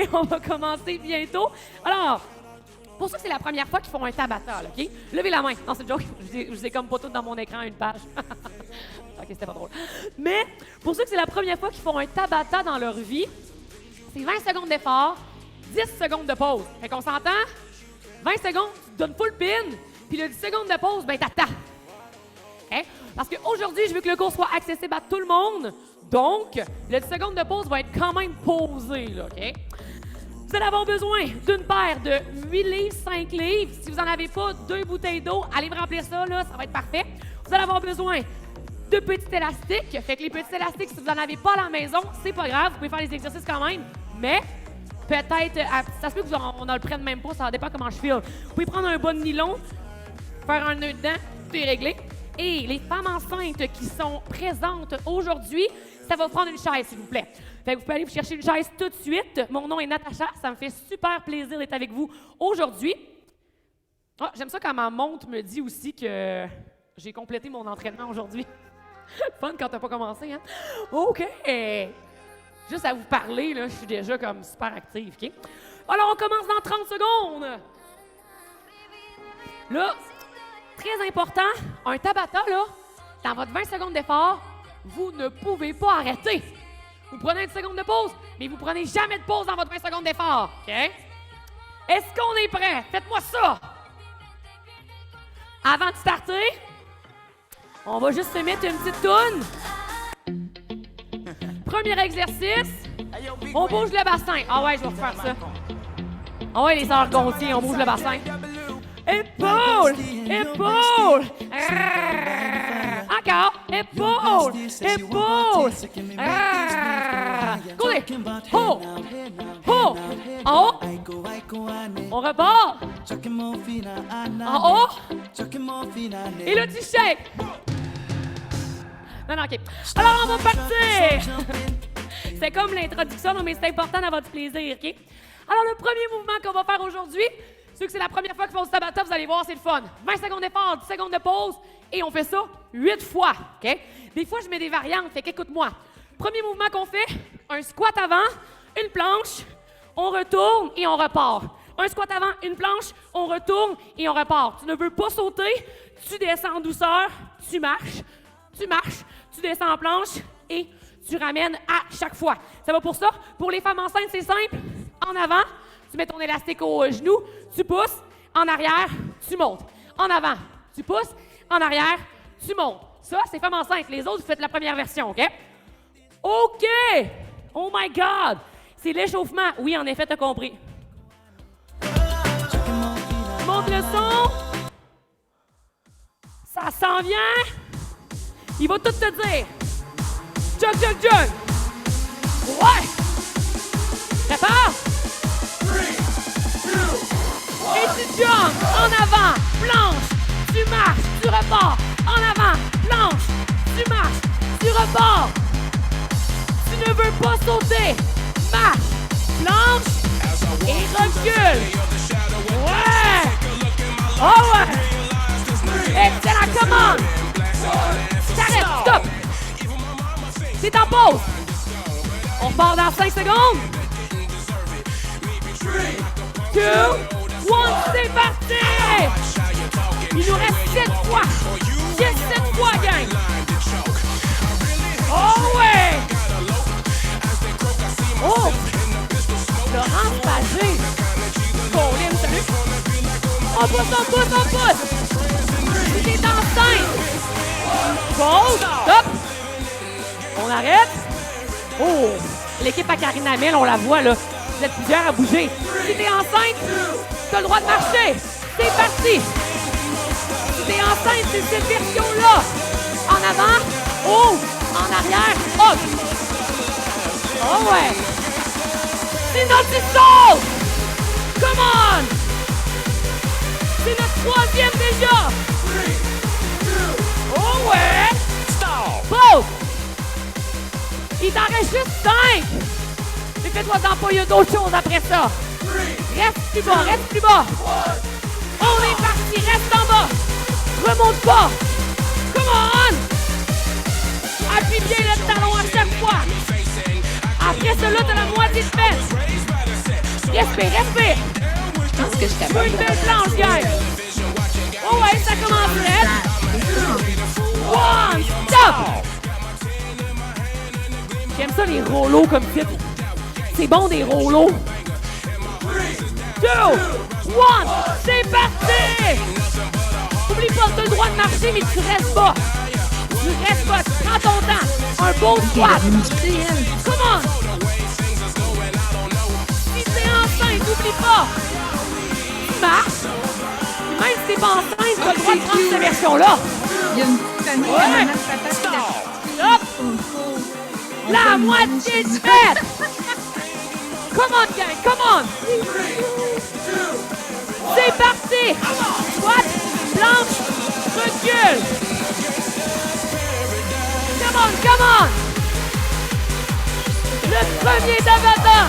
Oui, on va commencer bientôt. Alors, pour ceux que c'est la première fois qu'ils font un Tabata, là, OK? Levez la main. Non, c'est une joke. Je vous ai comme pas tout dans mon écran une page. OK, c'était pas drôle. Mais pour ceux que c'est la première fois qu'ils font un Tabata dans leur vie, c'est 20 secondes d'effort, 10 secondes de pause. Fait qu'on s'entend? 20 secondes, tu te donnes full pin, puis le 10 secondes de pause, ben t'attends. OK? Parce qu'aujourd'hui, je veux que le cours soit accessible à tout le monde. Donc, le 10 secondes de pause va être quand même posé, là, OK? Vous allez avoir besoin d'une paire de 8 livres, 5 livres. Si vous n'en avez pas, 2 bouteilles d'eau, allez me remplir ça, là, ça va être parfait. Vous allez avoir besoin de petits élastiques. Fait que les petits élastiques, si vous n'en avez pas à la maison, c'est pas grave, vous pouvez faire les exercices quand même. Mais peut-être, ça se peut qu'on ne le prenne même pas, ça dépend comment je file. Vous pouvez prendre un bas de nylon, faire un nœud dedans, tout est réglé. Et les femmes enceintes qui sont présentes aujourd'hui, ça va prendre une chaise, s'il vous plaît. Fait que vous pouvez aller vous chercher une chaise tout de suite. Mon nom est Natacha, ça me fait super plaisir d'être avec vous aujourd'hui. Ah, j'aime ça quand ma montre me dit aussi que j'ai complété mon entraînement aujourd'hui. Fun quand t'as pas commencé, hein? OK! Juste à vous parler, là, je suis déjà comme super active, OK? Alors, on commence dans 30 secondes! Là, très important, un Tabata, là, dans votre 20 secondes d'effort, vous ne pouvez pas arrêter. Vous prenez une seconde de pause, mais vous prenez jamais de pause dans votre 20 secondes d'effort, OK? Est-ce qu'on est prêt? Faites-moi ça! Avant de starter, on va juste se mettre une petite toune. Premier exercice, on bouge le bassin. Ah ouais, je vais refaire ça. Ah ouais, les sœurs Gontier, on bouge le bassin. Épaule! Épaule! Encore! Épaule! Épaule! Coulez! Haut! Haut! En haut! On repart! En haut! Et le petit shake! Non, OK. Alors, on va partir! C'est comme l'introduction, mais c'est important d'avoir du plaisir, OK? Alors, le premier mouvement qu'on va faire aujourd'hui, ceux que c'est la première fois qu'ils font du Tabata, vous allez voir, c'est le fun. 20 secondes d'effort, 10 secondes de pause, et on fait ça 8 fois, OK? Des fois, je mets des variantes, fait qu'écoute-moi. Premier mouvement qu'on fait, un squat avant, une planche, on retourne et on repart. Un squat avant, une planche, on retourne et on repart. Tu ne veux pas sauter, tu descends en douceur, tu marches, tu descends en planche et tu ramènes à chaque fois. Ça va pour ça? Pour les femmes enceintes, c'est simple. En avant, tu mets ton élastique au genou, tu pousses, en arrière, tu montes. En avant, tu pousses, en arrière, tu montes. Ça, c'est femmes enceintes. Les autres, vous faites la première version, OK? OK! Oh my God! C'est l'échauffement. Oui, en effet, t'as compris. Monte le son. Ça s'en vient. Il va tout te dire. Jog, jog, jog. Ouais! Prépare! 3, 2, 1. Et tu jumps en avant, planche, tu marches, tu repars. En avant, planche, tu marches, tu repars. Tu ne veux pas sauter. Marche, planche et recule. Ouais! Oh ouais! Excellent, commande! T'arrêtes, stop! C'est en pause! On part dans 5 secondes! 3, 2, 1, c'est parti! Il nous reste 7 fois! Yes, 7 fois, gang! Oh ouais! Oh! Laurence Pagé! Colin, salut! On pousse, on pousse, on pousse! Si t'es enceinte! Pause! Stop! On arrête? Oh! L'équipe à Karina Mel, on la voit, là. Vous êtes plusieurs à bouger. Si t'es enceinte, t'as le droit de marcher. C'est parti! Si t'es enceinte, c'est cette version-là. En avant, haut, en arrière, hop! Oh ouais! Sinon, tu sautes! Come on! C'est notre 3e déjà! 3, 2, oh ouais! Stop! Pause! Il t'en reste juste 5! Mais fais-toi-en pas, il y a d'autres choses après ça! Reste plus bas, reste plus bas! On est parti, reste en bas! Remonte pas! Come on! Appuie bien le talon à chaque fois! Après cela, t'as la moitié de fesse! Respire, respire. Je pense que je t'avais Une belle planche, guys. Oh ouais, ça commence net. One, stop. J'aime ça, les rouleaux comme titre. C'est bon, des rouleaux. 2, 1, c'est parti! Oublie pas, t'as le droit de marcher, mais tu restes pas. Tu restes pas, tu prends ton temps. Un beau squat. Come on! Si t'es enceinte, n'oublie pas. Tu marches. Même si t'es pas enceinte, t'as le droit de prendre cette version-là. Il y a une petite famille qui a maman papa Hop! La moitié de fête! Come on, gang, come on! C'est parti! Squat, planche, recule! Come on, come on! Le premier Tabata!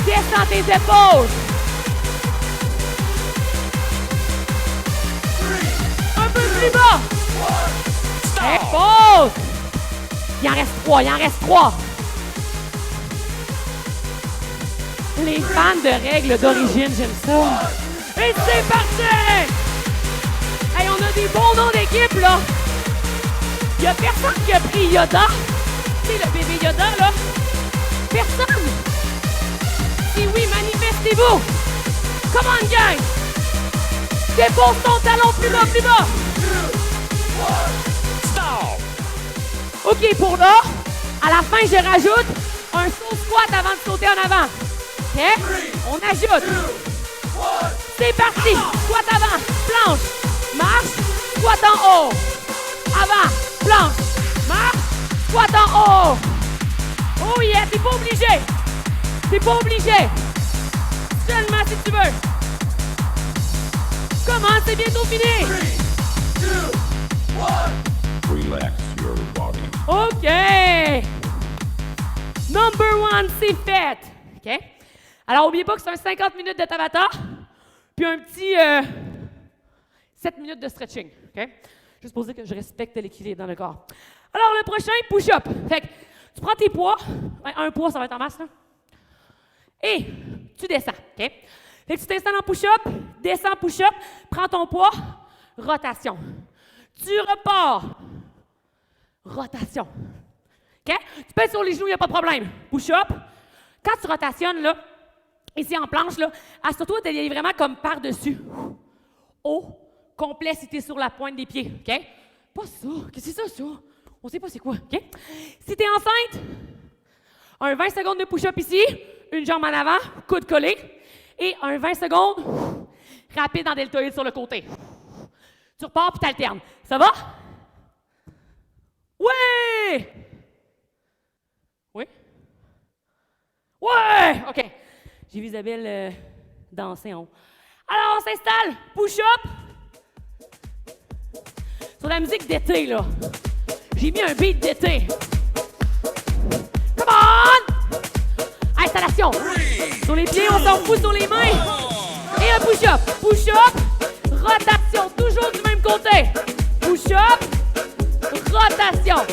Descends tes épaules! Un peu plus bas! Et pause! Il en reste 3, il en reste 3! Les fans de règles d'origine, j'aime ça. Et c'est parti! Hey, on a des bons noms d'équipe, là. Il y a personne qui a pris Yoda. Tu sais, le bébé Yoda, là. Personne. Si oui, manifestez-vous. Come on, gang. Dépose ton talon plus bas, plus bas. OK, pour là, à la fin, je rajoute un saut squat avant de sauter en avant. OK? On ajoute. C'est parti. Squat avant. Planche. Marche. Squat en haut. Avant. Planche. Marche. Squat en haut. Oh yeah, t'es pas obligé. T'es pas obligé. Seulement si tu veux. Comment? C'est bientôt fini. 3, 2, 1. Relax your body. OK. Number 1, c'est fait. OK? Alors, n'oubliez pas que c'est un 50 minutes de Tabata, puis un petit 7 minutes de stretching. OK? Juste pour dire que je respecte l'équilibre dans le corps. Alors, le prochain, push-up. Fait que tu prends tes poids. Un poids, ça va être en masse, là. Et tu descends. OK? Fait que tu t'installes en push-up, descends push-up, prends ton poids, rotation. Tu repars. Rotation. OK? Tu peux être sur les genoux, il n'y a pas de problème. Push-up. Quand tu rotationnes, là, ici en planche, là, assure-toi d'être vraiment comme par-dessus. Haut, complet si tu es sur la pointe des pieds. OK? Pas ça. Qu'est-ce que c'est ça? On sait pas c'est quoi. OK? Si tu es enceinte, un 20 secondes de push-up ici, une jambe en avant, coude collé, et un 20 secondes rapide en deltoïde sur le côté. Tu repars puis tu alternes. Ça va? Ouais! Oui? Ouais! OK. J'ai vu Isabelle danser en haut. Alors, on s'installe. Push-up. Sur la musique d'été, là. J'ai mis un beat d'été. Come on! Installation. Sur les pieds, on s'en fout sur les mains. Et un push-up. Push-up. Rotation. Toujours du même côté. Push-up. Rotation.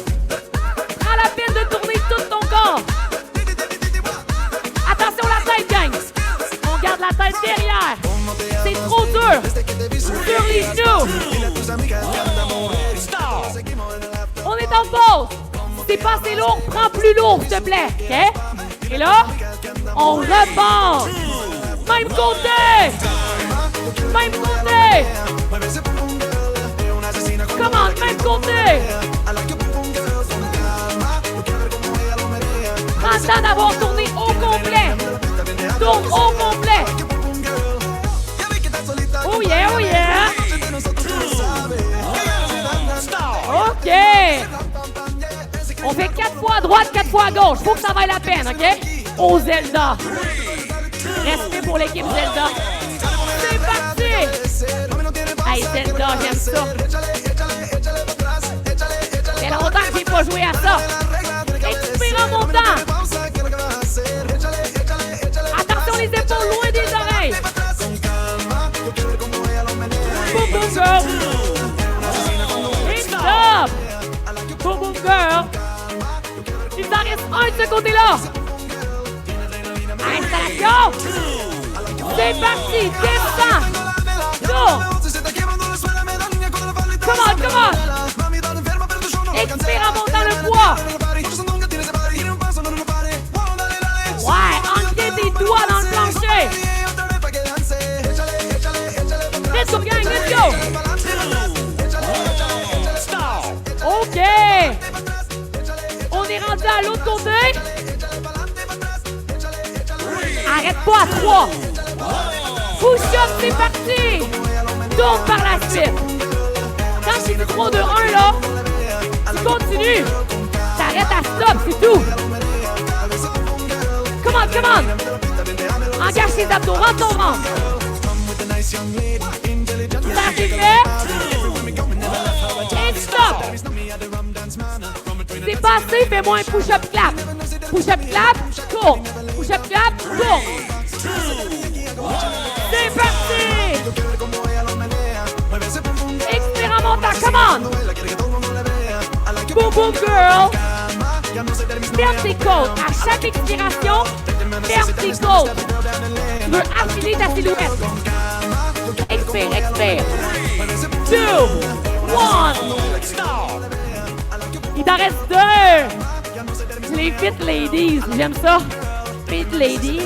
Prends la peine de tourner tout ton corps. Attention la tête, gang. On garde la tête derrière. C'est trop dur. Sur les genoux. On est en pause. Si c'est pas assez lourd, prends plus lourd, s'il te plaît. OK? Et là, on repart. Même côté. Même côté. Comment? Même côté. Prends le temps d'avoir tourné au complet. Tourne au complet. Oh yeah, oh yeah. OK. On fait 4 fois à droite, 4 fois à gauche. Faut que ça vaille la peine, OK? Au Zelda. Respect pour l'équipe Zelda. C'est parti. Hey, Zelda, j'aime ça. Il y a longtemps que j'ai pas joué à ça. Expire en montant. Attention les épaules loin des oreilles. Boom boom girl. Et stop. Boom boom girl. Il t'en reste un de ce côté-là. Installation. C'est parti, descends. Tourne. Come on, come on. Expire en montant le poids. Ouais, ancrez tes doigts dans le plancher. Let's go, gang, let's go. OK. On est rendu à l'autre côté. Arrête pas à 3. Push-up, c'est parti. Tourne par la suite. Quand je dis 3, 2, 1, là, tu continues. T'arrêtes à stop, c'est tout. Come on, come on. Engage tes abdos, rentre ton ventre. Ça, c'est fait. Et stop. C'est pas assez, fais-moi un push-up clap. Push-up clap, tourne. Push-up clap, tourne. C'est parti. Expire en montant, come on. Boom, boom, girl. Ferme tes côtes. À chaque expiration, ferme tes côtes. Tu veux affiler ta silhouette. Expire, expire. 2, 1. Il t'en reste 2. Les fit ladies, j'aime ça. Fit ladies.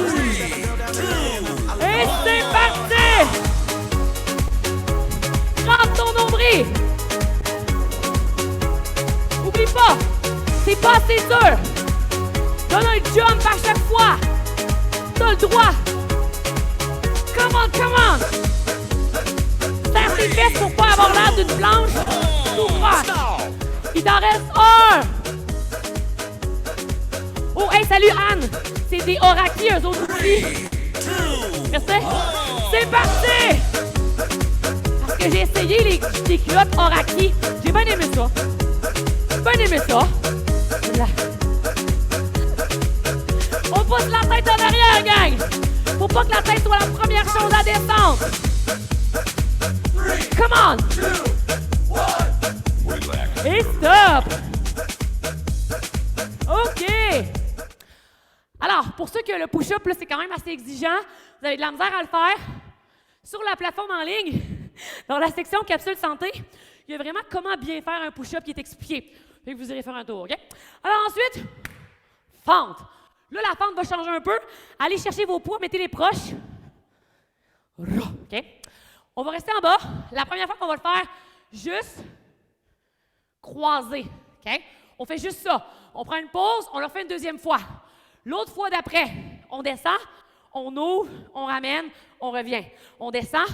Et c'est parti. Rentre ton nombril. Oublie pas, c'est pas assez dur. Donne un jump à chaque fois. T'as le droit. Come on, come on. Serre tes fesses pour pas avoir l'air d'une planche tout croche. Il t'en reste 1. Oh, hey, salut Anne. C'est des Oraki, eux autres aussi. Merci. C'est parti. Parce que j'ai essayé les culottes Oraki. J'ai bien aimé ça. Bien aimé ça. Voilà. On pousse la tête en arrière, gang. Faut pas que la tête soit la première chose à descendre. Come on. Et stop. OK. Alors, pour ceux que le push-up, c'est quand même assez exigeant, vous avez de la misère à le faire. Sur la plateforme en ligne, dans la section capsule santé, il y a vraiment comment bien faire un push-up qui est expliqué. Fait que vous irez faire un tour, OK? Alors ensuite, fente. Là, la fente va changer un peu. Allez chercher vos poids, mettez-les proches. OK? On va rester en bas. La première fois qu'on va le faire, juste croisé. OK? On fait juste ça. On prend une pause, on le refait une deuxième fois. L'autre fois d'après, on descend, on ouvre, on ramène, on revient. On descend,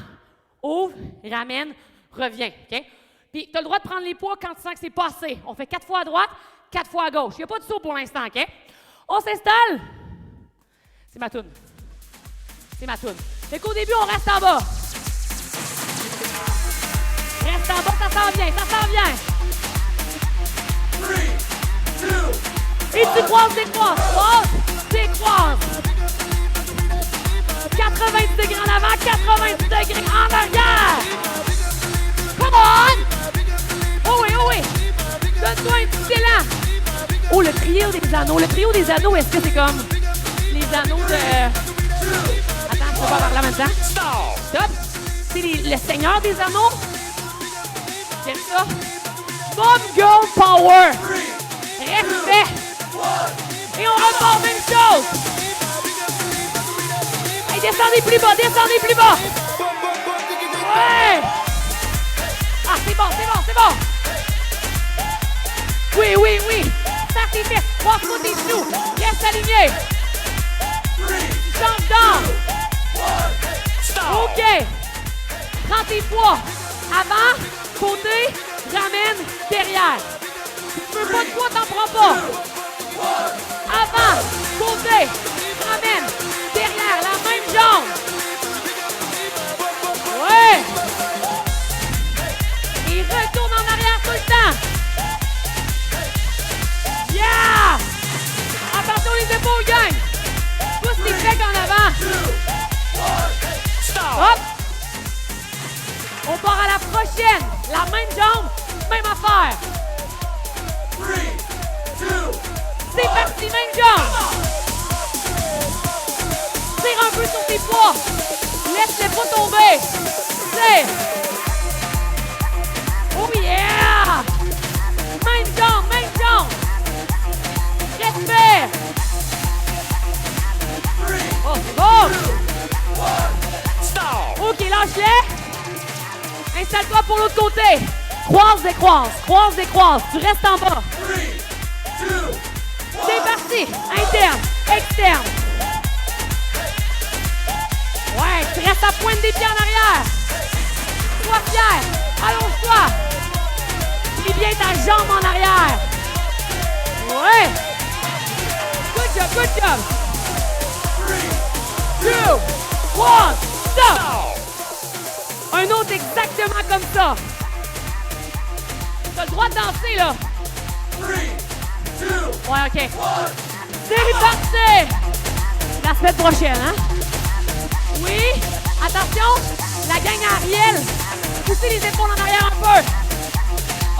ouvre, ramène, revient. OK? Puis, tu as le droit de prendre les poids quand tu sens que c'est pas assez. On fait 4 fois à droite, 4 fois à gauche. Il n'y a pas de saut pour l'instant, OK? On s'installe. C'est ma toune. C'est ma toune. Fait qu'au début, on reste en bas. Reste en bas, ça s'en vient, ça s'en vient. 3, 2, et tu croises, décroises, 90 degrés en avant, 90 degrés en arrière. Come on! Oh oui, oh oui! Donne-toi un petit élan. Oh, le trio des anneaux. Le trio des anneaux, est-ce que c'est comme les anneaux de... Attends, je peux pas parler en même temps. Stop! C'est le seigneur des anneaux. J'aime ça. Mom Girl Power. Respect. Et on repart même chose. Hey, descendez plus bas, descendez plus bas. Ouais! Ah, c'est bon, c'est bon, c'est bon. Oui, oui, oui. Serre tes fesses, croise-toi tes genoux. Reste aligné. Change d'angle. OK. Prends tes poids. Avant, côté, ramène, derrière. Si tu veux pas de poids, t'en prends pas. Avant, côté, ramène, derrière, la même jambe. Ouais. Et retourne en arrière tout le temps. Yeah! Attention les épaules, gang! Pousse les pecs en avant. Hop! On part à la prochaine. La même jambe, même affaire. C'est parti, même jambe. Tire un peu sur tes poids. Laisse-les pas tomber. Tire. Oh yeah! Main de jambe, main de jambe. Respire. Oh, c'est bon. OK, lâche-les. Installe-toi pour l'autre côté. Croise, décroise. Croise, décroise. Tu restes en bas. C'est parti. Interne, externe. Ouais, tu restes à pointe des pieds en arrière. Sois fier. Allonge-toi. Plie bien ta jambe en arrière. Ouais. Good job, good job. 3, 2, 1, stop. Un autre exactement comme ça. T'as le droit de danser, là. 3, 2, ouais, OK. C'est parti. La semaine prochaine, hein? Oui. Attention. La gang à Ariel. Poussez les épaules en arrière un peu.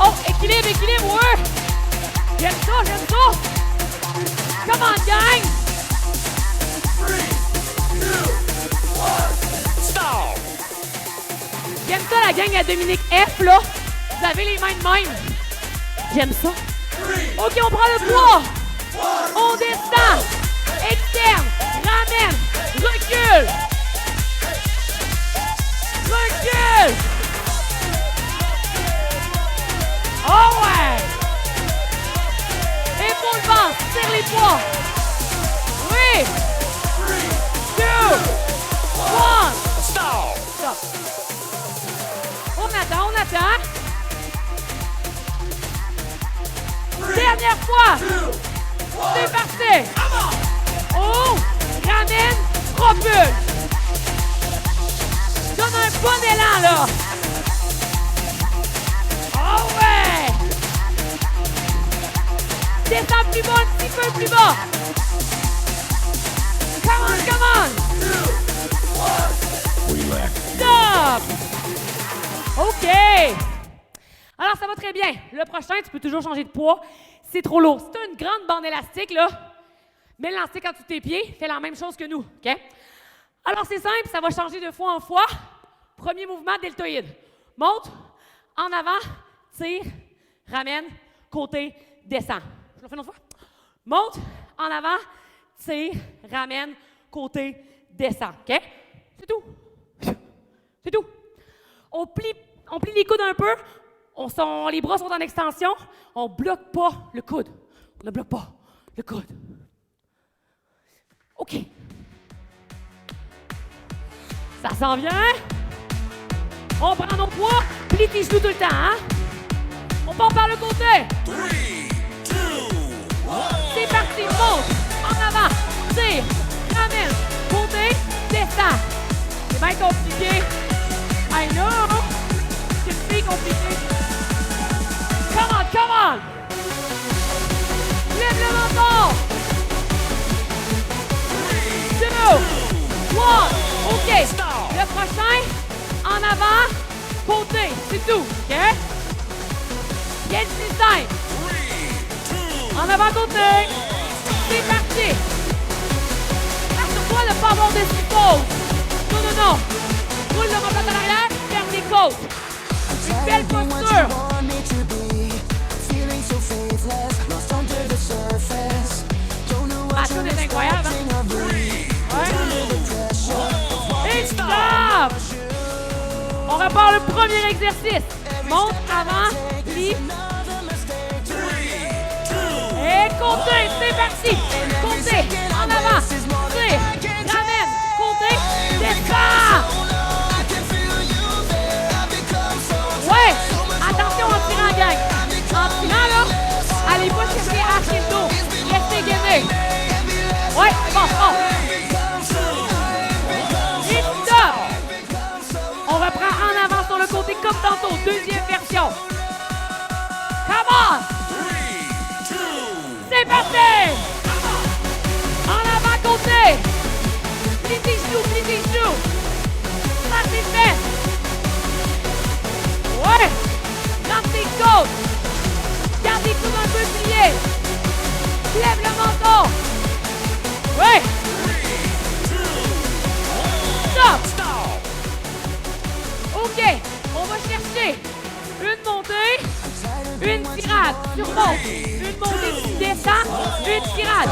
Oh, équilibre, équilibre, ouais. J'aime ça, j'aime ça. Come on, gang. 3, 2, 1, stop. J'aime ça, la gang à Dominique F, là. Vous avez les mains de même. J'aime ça. OK, on prend le poids. On descend. Externe. Ramène. Recule. Recule. Oh ouais. Épaule basse. Serre les poids. Oui. 3, 2, 1. Stop. Stop. On attend. Dernière fois. C'est parti. Oh, ramène, propulse. Donne un bon élan, là. Oh ouais. Descends plus bas, un petit peu plus bas. Come on, come on. Relax. Stop. OK. Alors, ça va très bien. Le prochain, tu peux toujours changer de poids. C'est trop lourd. Si tu as une grande bande élastique, là, mets l'élastique en dessous de tes pieds. Fais la même chose que nous. OK? Alors, c'est simple. Ça va changer de fois en fois. Premier mouvement, deltoïde. Monte, en avant, tire, ramène, côté, descend. Je le fais une autre fois. Monte, en avant, tire, ramène, côté, descend. OK? C'est tout. C'est tout. On plie les coudes un peu. Les bras sont en extension. On ne bloque pas le coude. On ne bloque pas le coude. OK. Ça s'en vient. On prend nos poids. Plie tes genoux tout le temps. Hein? On part par le côté. 3, 2, 1. C'est parti. Monte. En avant. Tire. Ramène. Côté. Descend. C'est bien compliqué. I know. C'est une fille compliquée. Come on, come on! Lève le menton! 2, 1, OK. Le prochain, en avant, côté. C'est tout, OK? Bien le système. En avant, côté. C'est parti. Assure-toi de ne pas avoir de pause. Non, non, non. Roule le menton en arrière, ferme les côtes. Une belle posture. Ah, ça, c'est incroyable, hein? Ouais. Et stop! On repart le premier exercice. Monte, avant, plie. Et comptez, c'est parti. Comptez, en avant, tire, ramène, comptez, descend. Ouais, attention en tirant, gang. En tirant, là, allez pas chercher à hacher le dos. Restez gainés. Ouais, bon. Et stop. On reprend en avant sur le côté comme tantôt. Deuxième version. Come on. C'est parti. En avant, côté. Plie tes genoux. Passe tes fesses. Ouais. Rentre tes côtes. Garde les coudes un peu pliés. Lève le menton. Ouais. Stop. tirade, tu remontes. Une montée, tu descends, une tirade.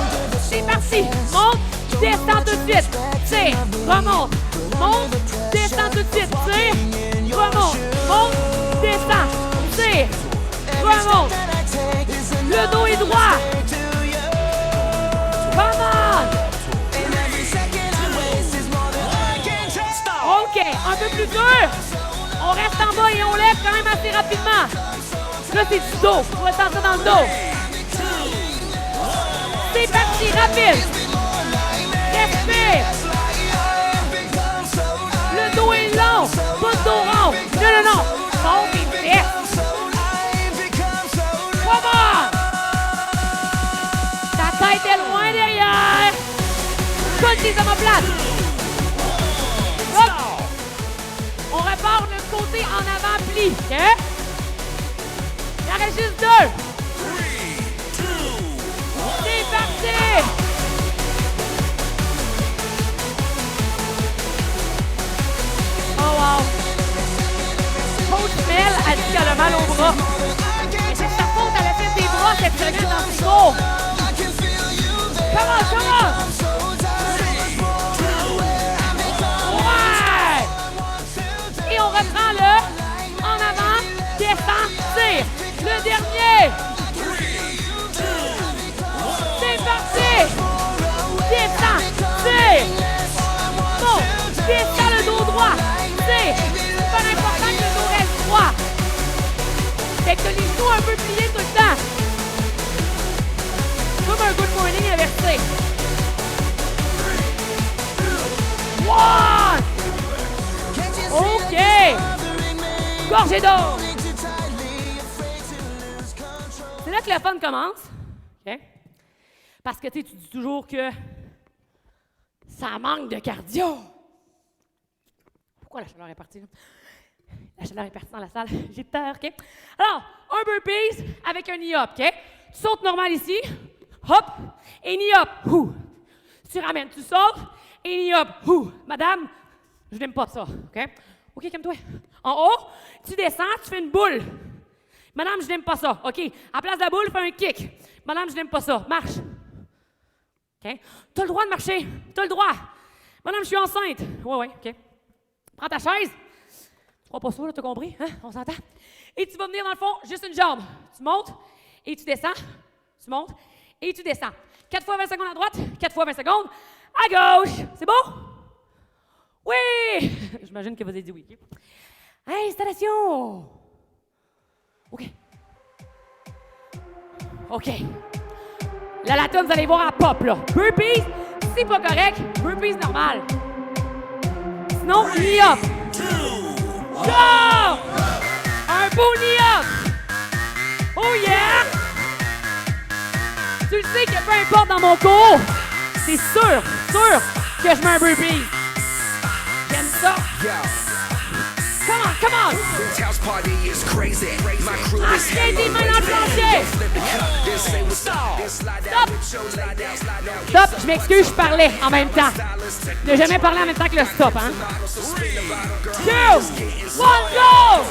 C'est parti. Monte, descends tout de suite. Tire, remonte. Monte, descends tout de suite. Tire, remonte. Monte, descends. Tire, remonte. Le dos est droit. Come on. OK, un peu plus dur. On reste en bas et on lève quand même assez rapidement. Là, c'est du dos. On va sentir dans le dos. C'est parti, rapide. Respire. Le dos est long. Pas de dos rond. Non, non, non. Monte tes fesses. Come on. Ta tête est loin derrière. Colle tes omoplates. Hop. On repart le côté en avant pli. OK? Il en reste juste 2. C'est parti! Oh wow! Coach Mel a dit qu'elle a mal au bras. Mais c'est sa faute, elle a fait des bras cette semaine dans le show. Come on, come on! Ouais! Et on reprend le en avant, descend, tire. Le dernier! C'est parti! Descends, tire! Bon, descends le dos droit, tire! C'est pas important que le dos reste droit. Fait que les genoux un peu pliés tout le temps. Comme un good morning inversé. One! OK! Gorgée d'eau! C'est là que le fun commence. OK? Parce que tu dis toujours que ça manque de cardio. Pourquoi la chaleur est partie? Là? La chaleur est partie dans la salle. J'ai peur, OK? Alors, un burpees avec un knee up, OK? Tu sautes normal ici. Hop! Et knee up. Ouh. Tu ramènes. Tu sautes. Et knee up. Ouh. Madame, je n'aime pas ça, OK? OK, calme-toi. En haut, tu descends, tu fais une boule. Madame, je n'aime pas ça. OK. À place de la boule, fais un kick. Madame, je n'aime pas ça. Marche. OK. Tu as le droit de marcher. Tu as le droit. Madame, je suis enceinte. Oui, OK. Prends ta chaise. Tu crois pas ça, là, tu as compris? Hein? On s'entend? Et tu vas venir, dans le fond, juste une jambe. Tu montes et tu descends. Tu montes et tu descends. 4 fois 20 secondes à droite, 4 fois 20 secondes à gauche. C'est beau? Oui! J'imagine que vous avez dit oui. Installation! OK. OK. Là, la tonne, vous allez voir, elle pop, là. Burpees, c'est pas correct. Burpees normal. Sinon, knee up. Go! Un beau knee up. Oh yeah! Tu le sais que peu importe dans mon cours, c'est sûr que je mets un burpee. J'aime ça. Come on, come on! Achète des mains dans le plancher! Stop! Stop! Je m'excuse, je parlais en même temps. Ne jamais parler en même temps que le stop, hein? 2, 1, go!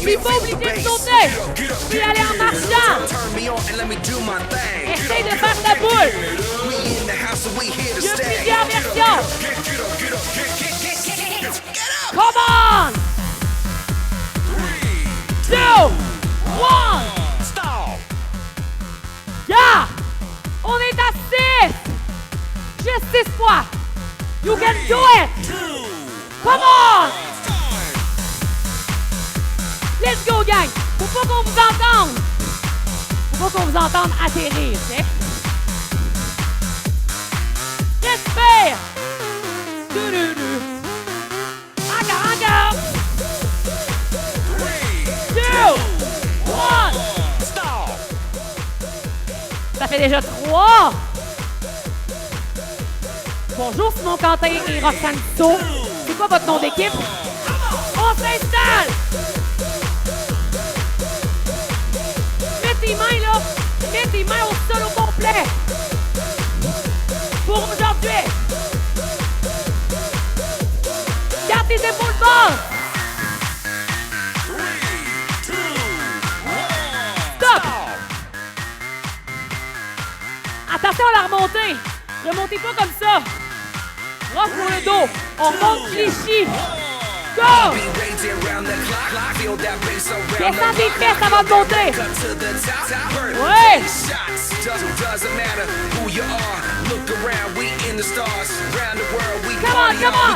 Il faut oublier de sauter! Tu peux y aller en marchant! Essaye de faire ta boule! Il y a plusieurs versions! Come on! 2, 1, Stop! yeah! On est à 6! Juste 6 fois! You can do it! Come on! Let's go, gang! Faut pas qu'on vous entende! Faut pas qu'on vous entende atterrir, OK? Respire! Du-du-du. Encore! 2, 1! Stop! Ça fait déjà 3! Bonjour Simon Quentin et Roxane Tissot. C'est quoi votre nom d'équipe? On s'installe! Mets tes mains là! Mets tes mains au sol au complet! Pour aujourd'hui! Garde tes épaules basses! 3, 2, Attention à la remontée. Remontez pas comme ça. Rock pour le dos. On remonte cliché. Go! Descends tes fesses avant de monter. Ouais! Come on, come on!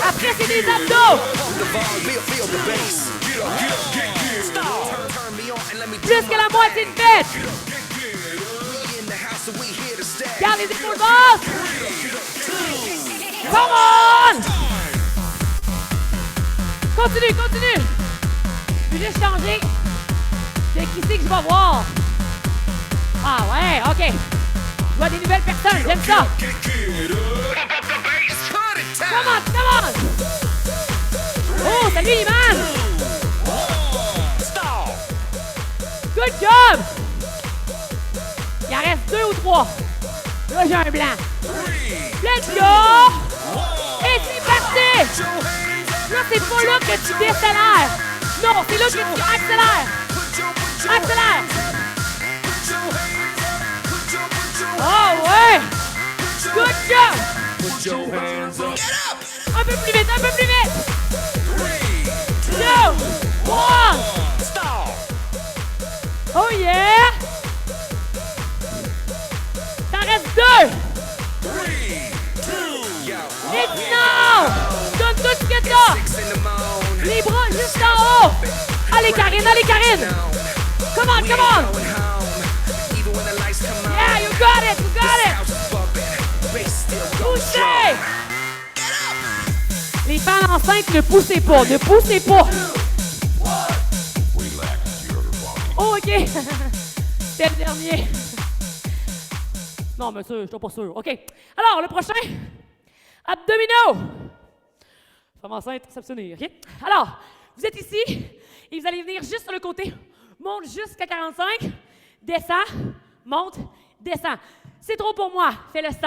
Après, c'est des abdos. Plus que la moitié de fête. Garde les épaules basses. Come on! Continue, continue. Je vais juste changer. C'est qui c'est que je vais voir? Ah ouais, OK. Je vois des nouvelles personnes, j'aime ça. Come on, come on! Oh, salut, Iman! Good job! Il en reste 2 ou 3. Là, j'ai un blanc. Let's go! Et c'est parti! Là, c'est pas là que tu décélères. Non, c'est là que tu accélères. Accélère! Oh ouais! Good job! Un peu plus vite, un peu plus vite! 2, 1! Oh yeah! T'en restes 2! Et non! Donne tout ce que t'as! Les bras juste en haut! Allez Karine, allez Karine! Come on, come on! Yeah, you got it, you got it! Poussez! Les femmes enceintes, ne poussez pas, ne poussez pas! Oh, OK! C'était le dernier. Non, monsieur, je suis pas sûr. OK. Alors, le prochain, abdominaux. Femme enceinte, s'abstenir, OK? Alors, vous êtes ici et vous allez venir juste sur le côté. Monte jusqu'à 45. Descends, monte, descends. C'est trop pour moi. Fais le 100.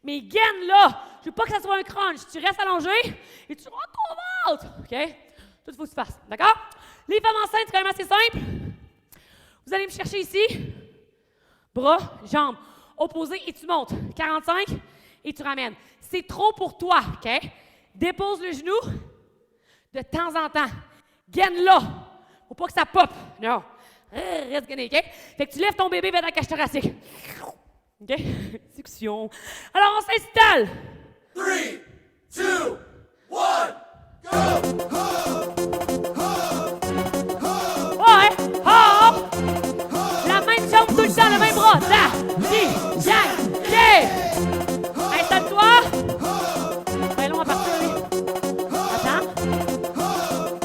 Mais gaine là, je veux pas que ça soit un crunch. Tu restes allongé et tu rentres ton ventre. OK? Tout il faut que tu fasses. D'accord? Les femmes enceintes, c'est quand même assez simple. Vous allez me chercher ici. Bras, jambes, opposés et tu montes. 45 et tu ramènes. C'est trop pour toi, OK? Dépose le genou de temps en temps. Gaine là. Faut pas que ça pop. Non. Reste gainé, OK? Fait que tu lèves ton bébé vers la cage thoracique. OK? Succion. Alors, on s'installe. 3, 2, 1, go! Ouais! Hop! La même jambe tout le temps, le même bras. Là! Ici! Jack! OK! Installe-toi! Ben long à partir, lui. Attends.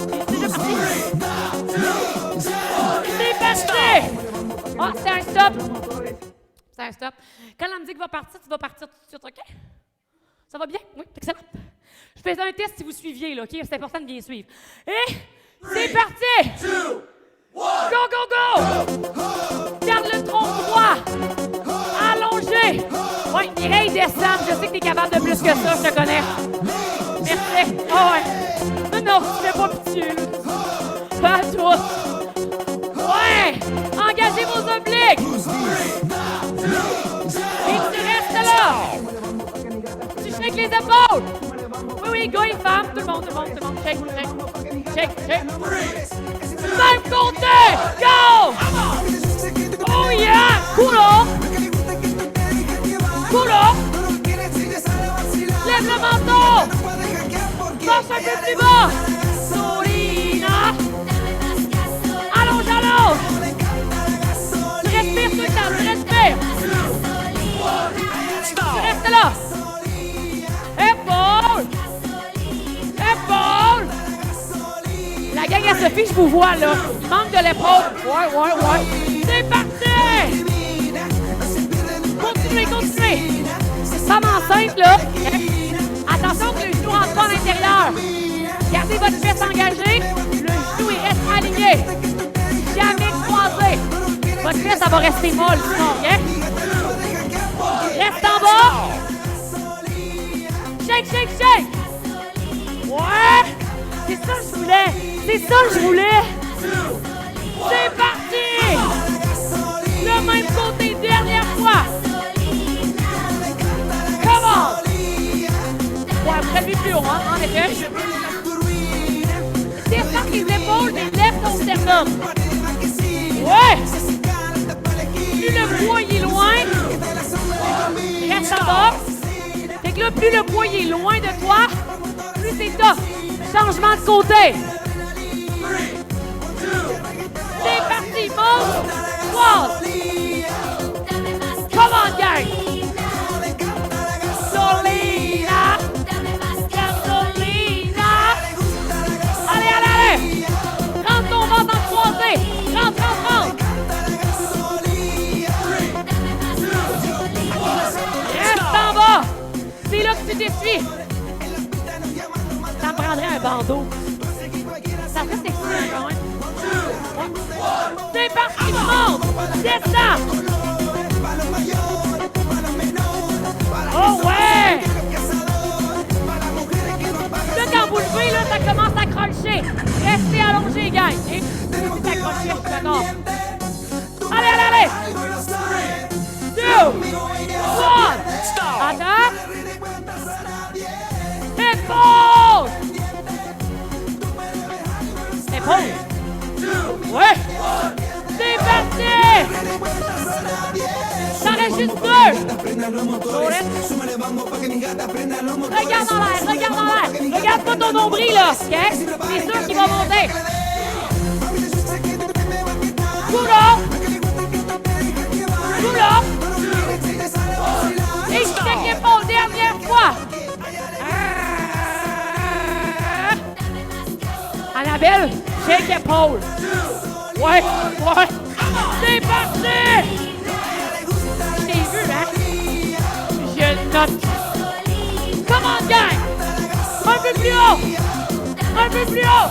C'est déjà parti. C'est parti! Oh, c'est un stop. C'est un stop. Quand la musique va partir, tu vas partir tout de suite, OK? Ça va bien? Oui, excellent. Je fais un test si vous suiviez, là, OK? C'est important de bien suivre. Et c'est parti! 2, 1, go, go, go! Garde le tronc droit! Allongé! Oui, Mireille, descend. Je sais que t'es capable de plus que ça, je te connais. Merci. Oh, ouais. Non, tu fais pas pitié, là. Pas à toi. Ouais! Engagez vos obliques! Et tu restes là! Tu shakes les épaules! Oui, oui, go, les femmes! Tout le monde, tout le monde, tout le monde. Shake, shake, shake, shake. Même compter! Go! Oh yeah! Coolo! Coolo! Lève le menton! Force un peu plus bas! Solina! Allonge, allonge! Tu respires tout le temps, tu respires! Tu restes là! Épaule! Épaule! La gang à Sophie, je vous vois là. Il manque de l'épaule. Ouais. C'est parti! Continuez, continuez! Femme enceinte, là. Attention que le genou rentre pas à l'intérieur. Gardez votre fesse engagée. Le genou, il reste aligné. Jamais croisé. Votre fesse, ça va rester molle, sinon, OK? Reste en bas. Shake, shake, shake. Ouais! C'est ça que je voulais. C'est parti! en effet. Descends les épaules, mais lève ton sternum. Ouais! Plus le poids est loin, reste en bas. Fait que là, plus le poids est loin de toi, plus c'est tough. Changement de côté. C'est parti, monte. Squat. Come on, gang. Gasolina. Gasolina. Allez, allez, allez. Rentre ton ventre en croisé. Rentre, rentre, rentre. Reste en bas. C'est là que tu t'essuies. Ça me prendrait un bandeau. Ça fait sexy, quand même. C'est parti, tout le monde. Descends. Oh ouais! Là, quand vous levez, là, ça commence à cruncher. Restez allongé, gang. Et vous accrochez, d'accord. Allez, allez, allez! 2, 1, attaque! Épaule! Épaule! Ouais! C'est parti! Ça reste juste 2! Regarde en l'air, regarde en l'air! Regarde pas ton nombril, là, OK? C'est sûr qu'il va monter! Coulon! Coulon! Et je check l'épaule, dernière fois! Annabelle, check épaule! Ouais, ouais! C'est parti! Je t'ai vu, hein? Je note. Come on, gang! Un peu plus haut! Un peu plus haut!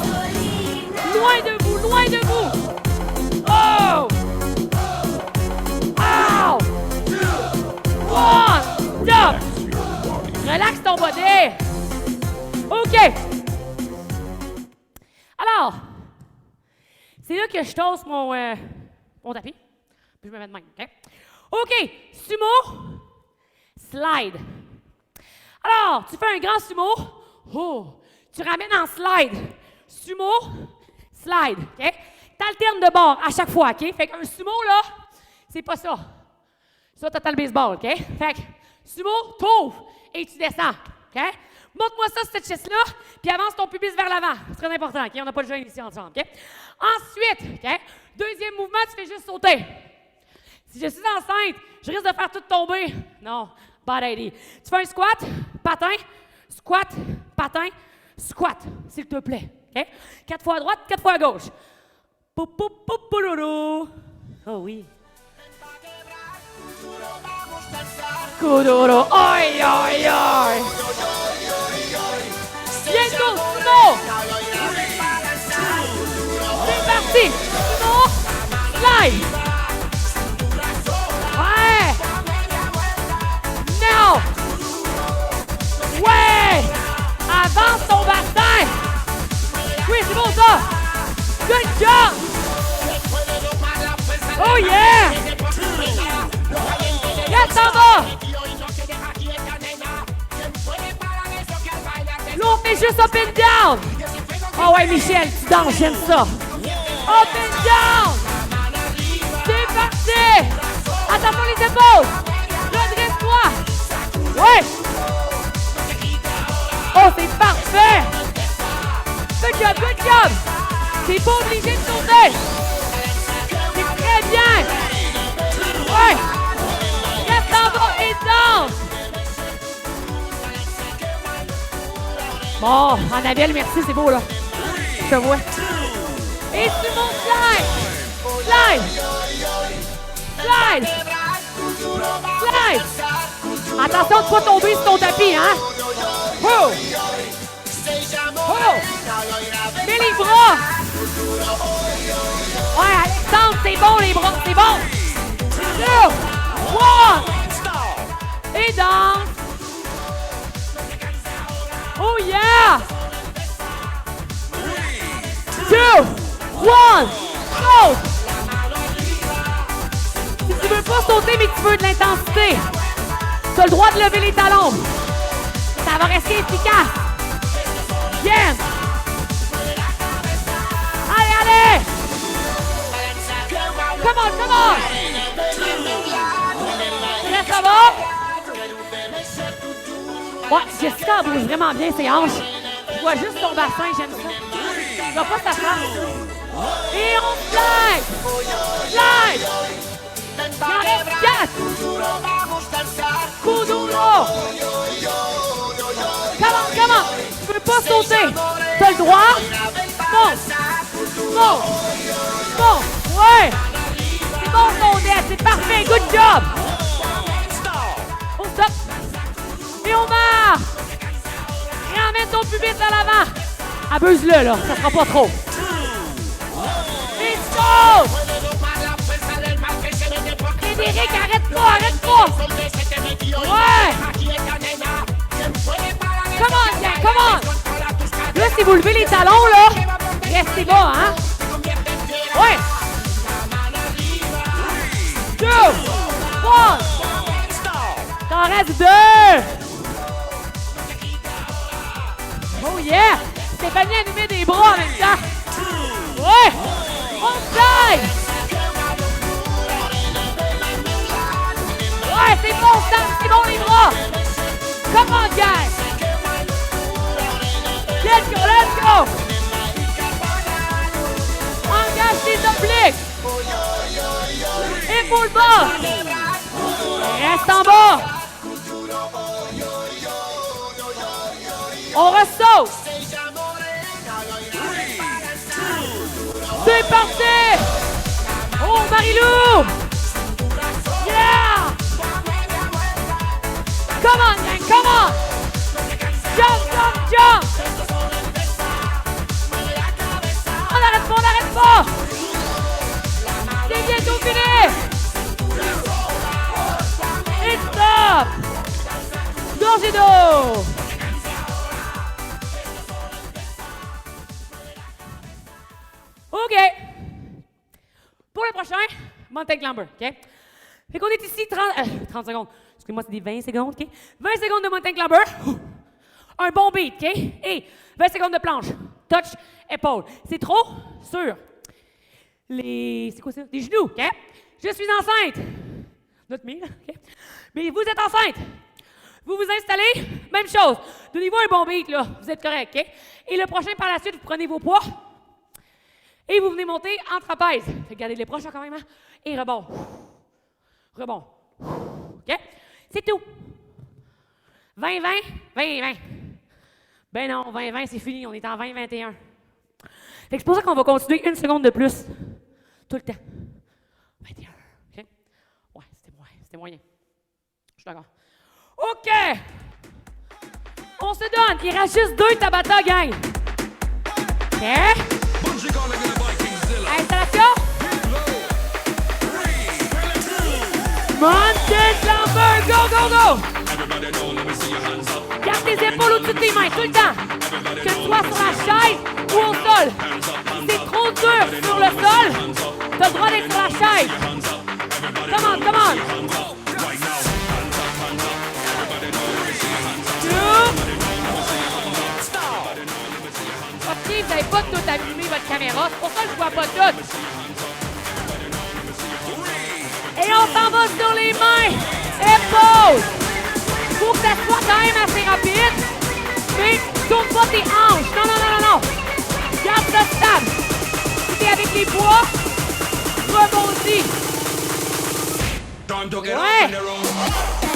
Loin de vous, loin de vous! Oh! Ow! 1, stop! Relax ton body! OK! Alors, c'est là que je tosse mon tapis. Puis je me mets de même, OK? OK, sumo, slide. Alors, tu fais un grand sumo. Oh, tu ramènes en slide. Sumo, slide, OK? T'alternes de bord à chaque fois, OK? Fait qu'un sumo, là, c'est pas ça. Ça, t'as le baseball, OK? Fait que sumo, t'ouvres et tu descends, OK? Montre-moi ça, cette chaise-là, puis avance ton pubis vers l'avant. C'est très important, OK? On n'a pas de jeu ici ensemble, OK? Ensuite, OK? Deuxième mouvement, tu fais juste sauter. Si je suis enceinte, je risque de faire tout tomber. Non, bad idea. Tu fais un squat, patin, squat, patin, squat, s'il te plaît, OK? 4 fois à droite, 4 fois à gauche. Pou, pou, pou, pouloulou. Oh oui. Kuduro, oi, oi, oi. Bientôt, sumo! C'est parti! Sumo! Slide! Ouais! Now! Ouais! Avance ton bassin! Oui, c'est bon ça! Good job! Oh yeah! Reste en bas! Là, on fait juste up and down. Oh ouais, Michel, tu danses, j'aime ça. Up and down. C'est parti. Attention les épaules. Redresse-toi. Ouais. Oh, c'est parfait. Good job, good job. T'es pas obligé de sauter. C'est très bien. Ouais. Reste en bas et danse. Bon, Annabelle, merci, c'est beau, là. Je te vois. Et tu montes slide! Slide! Slide! Slide! Attention de ne pas tomber sur ton tapis, hein? Oh! Oh! Mets les bras! Ouais, Alexandre, c'est bon, les bras, c'est bon! 2, 1! Et danse! Oh yeah! 2, 1, saute! Si tu veux pas sauter mais que tu veux de l'intensité, tu as le droit de lever les talons. Ça va rester efficace. again. Allez, allez. Come on, come on. Là, ça va? Ouais, Jessica elle bouge vraiment bien ses hanches. Je vois juste ton bassin, j'aime ça. Je vois pas sa face. Et on slide! Slide! Il en reste 4! Kuduro! Come on! Tu peux pas sauter! T'as le droit? Monte! Monte! Monte! Ouais! C'est bon ton net, c'est parfait! Good job! On stop! Et on marche! Ramène ton pubis à l'avant! Abuse-le, là, ça sera pas trop! Let's go! Frédéric, arrête pas! Ouais! Come on, gang, come on! Là, si vous levez les talons, là, restez bas, hein? Ouais! 2, 1! T'en reste 2! Oh yeah! Stéphanie a allumé des bras en même temps! Ouais! On slide! Ouais, c'est bon, Sam, c'est bon les bras! Come on, guys! Let's go! Engage tes obliques! Épaule bas! Reste en bas! On ressaute! C'est parti! Oh, Marilou! Yeah! Come on, gang, come on! Jump! On n'arrête pas! C'est bientôt fini! Et stop! Gorgée d'eau! OK. Pour le prochain, mountain climber, OK? Fait qu'on est ici 30 secondes. Excusez-moi, c'est des 20 secondes, OK? 20 secondes de mountain climber. Un bon beat, OK? Et 20 secondes de planche. Touch, épaule. C'est trop? Sur c'est quoi ça? Des genoux, OK? Je suis enceinte. Not me, OK? Mais vous êtes enceinte. Vous vous installez, même chose. Donnez-vous un bon beat, là. Vous êtes correct, OK? Et le prochain, par la suite, vous prenez vos poids. Et vous venez monter en trapèze. Fait que gardez les proches quand même. Hein? Et rebond. Rebond. OK? C'est tout. 20-20, 20-20. Ben non, 20-20, c'est fini. On est en 20-21. Fait que c'est pour ça qu'on va continuer 1 seconde de plus. Tout le temps. 21. OK? Ouais, c'était moyen. Je suis d'accord. OK! On se donne. Il reste juste 2 Tabata, gang. OK? Installation. Mountain climber, go! Garde tes épaules au-dessus de tes mains, tout le temps. Que tu sois sur la chaise ou au sol. Si c'est trop dur sur le sol, t'as le droit d'être sur la chaise. Come on. 2. OK, vous n'avez pas tout allumé votre caméra. C'est pour ça que je vois pas tout. Et on s'en va sur les mains. Épaules. Faut que ça soit quand même assez rapide. Mais tourne pas tes hanches. Non. Garde ça stable. Si t'es avec les poids, rebondis. Ouais.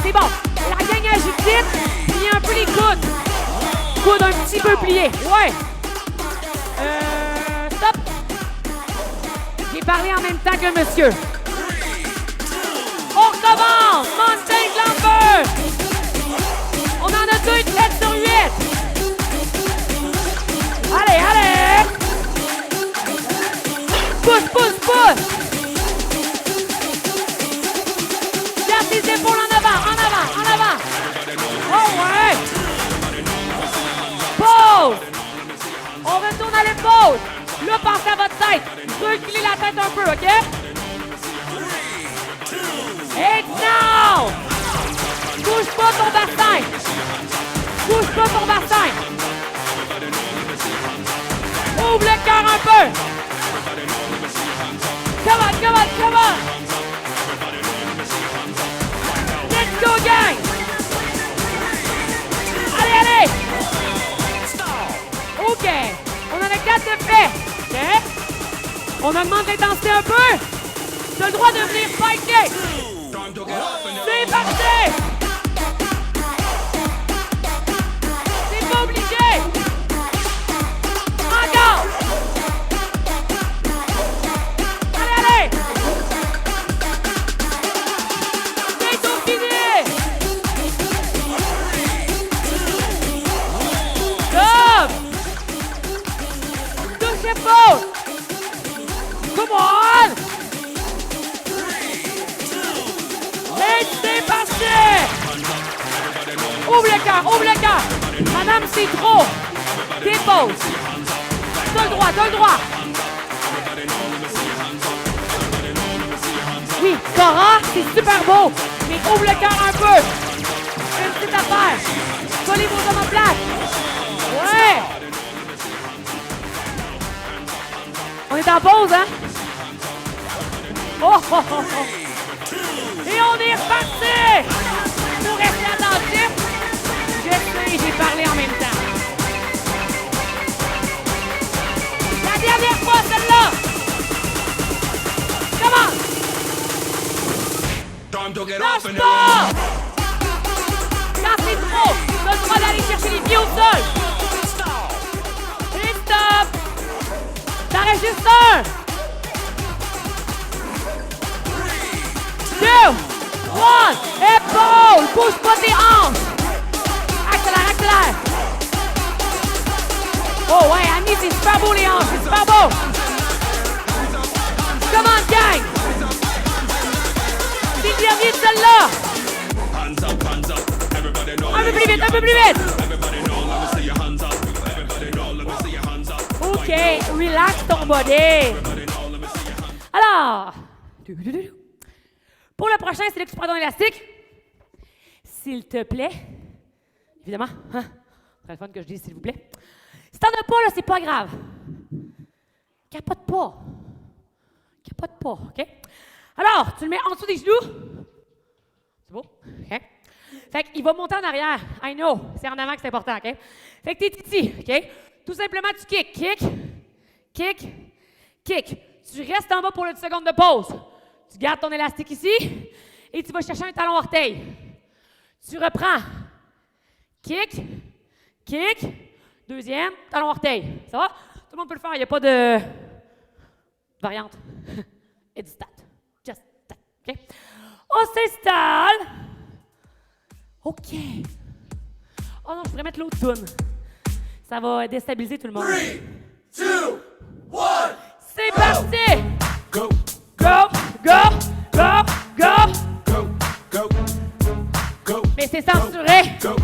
C'est bon. La gang agite vite. Plie un peu les coudes. Coudes un petit peu pliés. Ouais. Stop. J'ai parlé en même temps que le monsieur. On recommence! Mountain climber! On en a 2 de 7 sur 8! Allez! Pousse! Garde tes épaules en avant! Oh ouais! Pause! On retourne à l'épaule! Là, pensez à votre tête! Reculez la tête un peu, OK? Et now! Bouge pas ton bassin! peu! Come on, come on, come on! Let's go, gang! Allez, allez! OK. On en a 4 de fait. OK? On augmente l'intensité un peu. Tu as le droit de venir fighter. C'est parti! C'est pas obligé! Encore! Allez, allez! C'est tout fini! Stop! Touche l'épaule! Come on! Et c'est parti! Ouvre le cœur, ouvre le cœur! Madame, c'est trop! Dépose! T'as le droit, t'as le droit! Oui, Cora, c'est super beau! Mais ouvre le cœur un peu! Une petite affaire! Collez vos omoplates! Ouais! On est en pause, hein? Oh, oh, oh, oh. Et on est reparti! Pour rester attentif, je sais, j'ai parlé en même temps. La dernière fois, celle-là! Come on! Lâche pas! Quand c'est trop, tu as le droit d'aller chercher les pieds au sol! Et stop! T'en restes juste un! 2, 1, épaule! Bouge pas tes hanches! Accélère, accélère! Oh ouais, Annie, c'est super beau les hanches, c'est super beau! Come on, gang! C'est le dernier de celle-là! Un peu plus vite, un peu plus vite! OK, relax ton body! Alors... Pour le prochain, c'est là que tu prends ton élastique. S'il te plaît. Évidemment. Hein? C'est très fun que je dise s'il vous plaît. Si t'en as pas, là, c'est pas grave. Capote pas. Capote pas, OK? Alors, tu le mets en dessous des genoux. C'est beau? OK? Fait qu'il va monter en arrière. I know. C'est en avant que c'est important, OK? Fait que t'es ici, OK? Tout simplement, tu kick. Kick. Kick. Kick. Tu restes en bas pour une seconde de pause. Tu gardes ton élastique ici et tu vas chercher un talon orteil. Tu reprends. Kick, kick, deuxième, talon orteil. Ça va? Tout le monde peut le faire, il n'y a pas de variante. It's that. Just that. OK? On s'installe. OK. Oh non, je pourrais mettre l'autre toune. Ça va déstabiliser tout le monde. 3, 2, 1. C'est parti! Go, Go, go, go, go! go, go, go, Mais c'est censuré! go,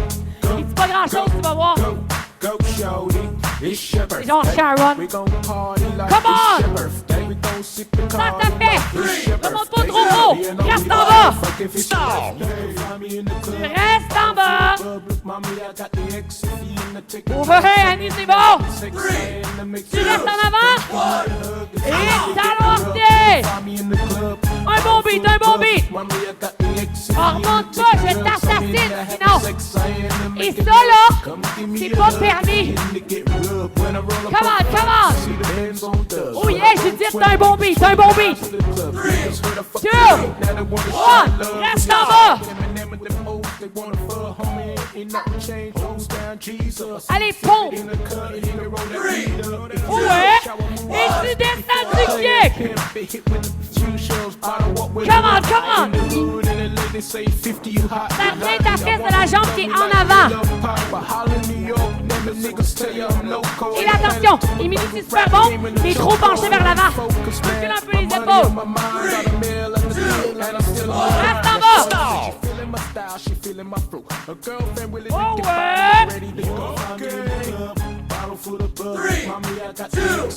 Il dit pas grand-chose, tu vas voir. go, go, shorty. It's your birthday. genre Sharon. We gon' party like Come on! it's your birthday. We gon' sip the Ça, card ça like fait! it's your Remonte pas birthday. trop haut! Reste en bas! Fuck if it's your birthday. Find me in the club. Reste en bas! Look, mommy, I got the X if you in the ticket. Ouais, Annie, c'est bon! Sex and the mix. Tu restes en avant! Et talon orteil! Find me in the club. Un bon beat, un bon beat! Mommy, I got the X if Oh, you in remonte the pas, ticket. je t'assassine, sinon! Sex and the Et mix. ça, là, Come give me c'est a pas hug. permis! In to get rubbed when I roll up Come on, on come on! See the bands on dubs. Oh yeah, j'ai dit c'est un bon beat, un bon beat! 2, 1, reste en bas! Allez, pompe! Ouais! Et tu descends du kick! Come on, come on! Ça revient ta fesse de la jambe qui est en avant! Et attention, Émilie, c'est super bon, mais trop penché vers l'avant. Recule un peu les épaules. Reste en bas. Oh ouais.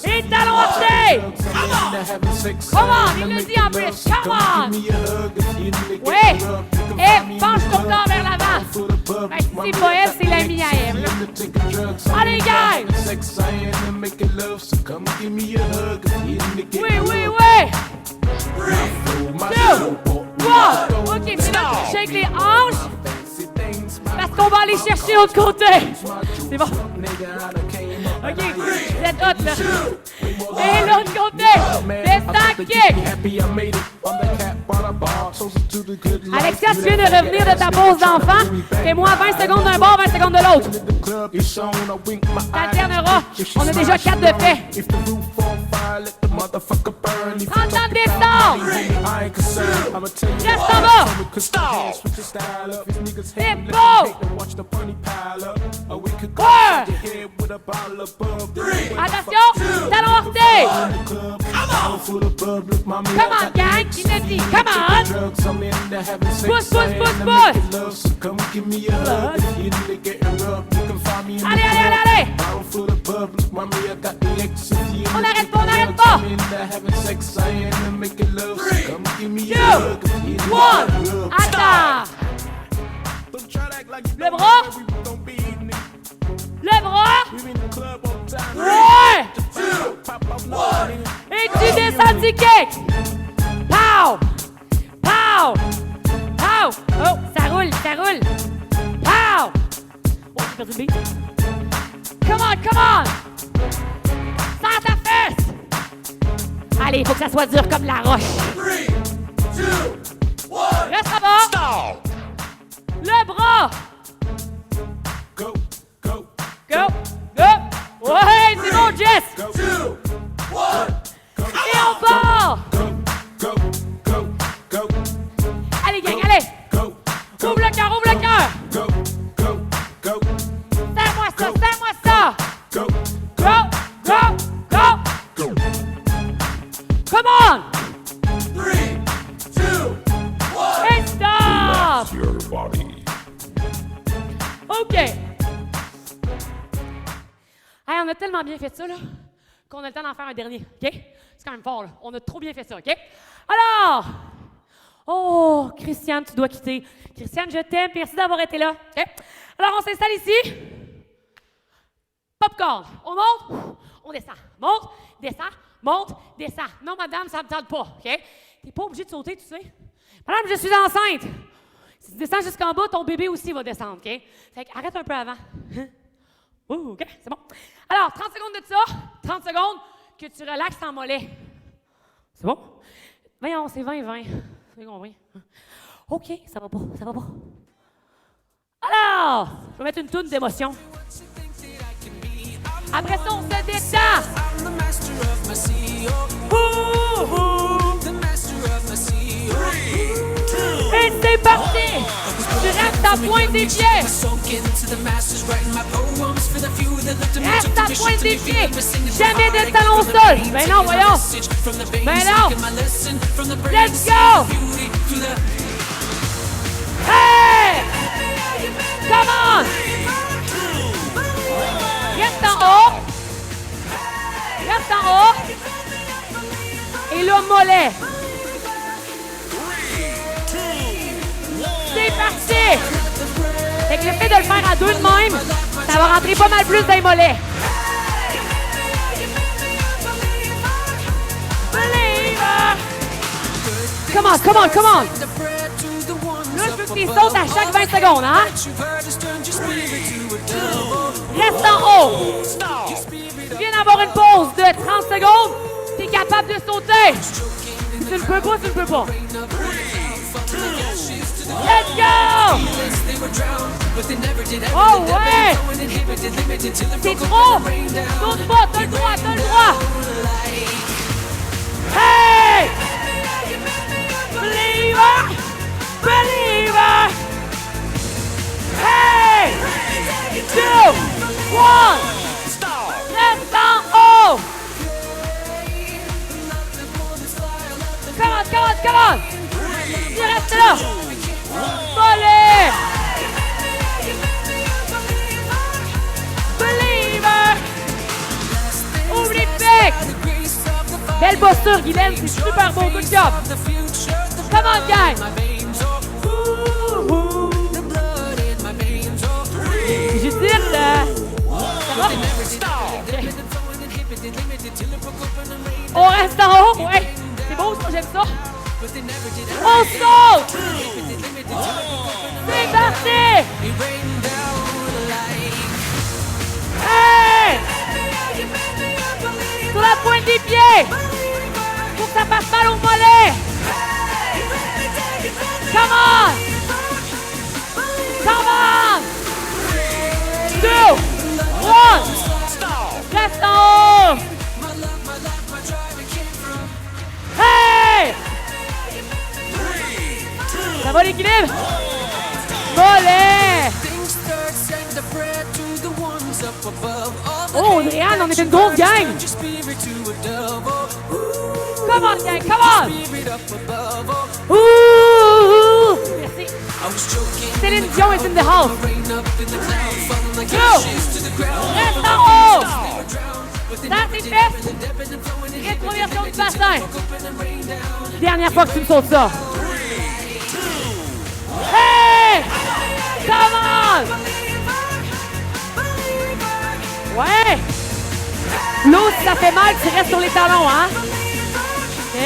Et talon orteil. Come on, il le dit en plus. Come on. Ouais. Et penche ton corps vers l'avant. Ben, c'est pas elle, c'est l'ami à elle. Allez, guys. give me a hug. If you're in the Oui, getting oui, rough. oui! Through my 2, show, but 1! OK, c'est là que tu shakes les hanches parce qu'on va aller chercher l'autre côté. C'est bon. OK, vous êtes hot, là. Et l'autre côté, descends, kick! Alexia, tu viens de revenir de ta pause d'enfant. Fais-moi 20 secondes d'un bord, 20 secondes de l'autre. T'alterneras. On a déjà 4 de fait. 30 ans de descente! Reste en bas! C'est beau! Attention! Talon orteil! Come on, gang! Qui te dit? Come on! Pousse, pousse, pousse, pousse! Allez, allez, allez, allez! On n'arrête pas, on n'arrête pas! 2, 1, attends! Le bras! Le bras! Ouais! Et tu descends du kick! Pow! Pow! Pow! Oh, ça roule, ça roule! Pow! Oh, j'ai perdu le beat. Come on, come on! Sors ta fesse! Allez, il faut que ça soit dur comme la roche. 3, 2, 1. Reste en bas! Le bras! Go, go, Go! Go! Ouais, c'est bon, Jess! 2, 1. Et on part! go, go, go, go, Allez, gang, allez! go, Ouvre le cœur, ouvre le cœur! go, go, go, Serre-moi ça, serre-moi ça! go, Go! Go! Go! go. Come on! 3, 2, 1. Et stop! Your body. OK. Hey, on a tellement bien fait ça, là, qu'on a le temps d'en faire un dernier, OK? C'est quand même fort, là. On a trop bien fait ça, OK? Alors! Oh, Christiane, tu dois quitter. Christiane, je t'aime. Merci d'avoir été là. OK? Alors, on s'installe ici. Popcorn. On monte, on descend. Monte, descend, monte, descend. Non, madame, ça ne me tente pas, OK? T'es pas obligé de sauter, tu sais. Madame, je suis enceinte. Si tu descends jusqu'en bas, ton bébé aussi va descendre, OK? Fait que arrête un peu avant. Ouh, OK, c'est bon. Alors, 30 secondes de ça. 30 secondes que tu relaxes ton mollet. C'est bon? Voyons, c'est 20-20. Vous avez compris? OK, ça va pas, ça va pas. Alors, je vais mettre une toune d'émotion. Après ça, on se détend. Et c'est parti! Tu restes à pointe des pieds! Reste à pointe des pieds! Jamais de talons au sol! Ben non, voyons! Ben non! Let's go! Hey! Come on! Reste en haut! Reste en haut! Et le mollet! C'est parti! Fait que le fait de le faire à deux de même, ça va rentrer pas mal plus dans les mollets. Believer! Come on, come on, come on! Là, je veux que tu sautes à chaque 20 secondes, hein? Reste en haut! Tu viens d'avoir une pause de 30 secondes, t'es capable de sauter! Si tu ne peux pas, tu ne peux pas. Let's go! Oh ouais! C'est trop! Saute pas, t'as le droit, t'as le droit! Hey! Believer! Believer! Hey! 2, 1! Reste en haut! Come on, come on, come on! Tu restes là! Mollet! Believer! Ouvre les pecs! Belle posture, Guylaine, c'est super beau, good job! Come on, gang! Judith, ça va? j'aime ça. On saute! C'est parti! Hey! Sur la pointe des pieds! Faut que ça passe mal au mollet! Come on! Come on! 2, 1! Reste en haut! Hey! Ça va l'équilibre? Mollet! Oh, Andréane, on est une grosse gang! Come on, gang, come on! Ouh! Merci. Céline Dion is in the house. Go! Reste en haut! Ça, c'est fait! Rétroversion du bassin. Dernière fois que tu me sautes ça. Hey! Come on! Ouais! L'eau, si ça fait mal, tu restes sur les talons, hein? OK?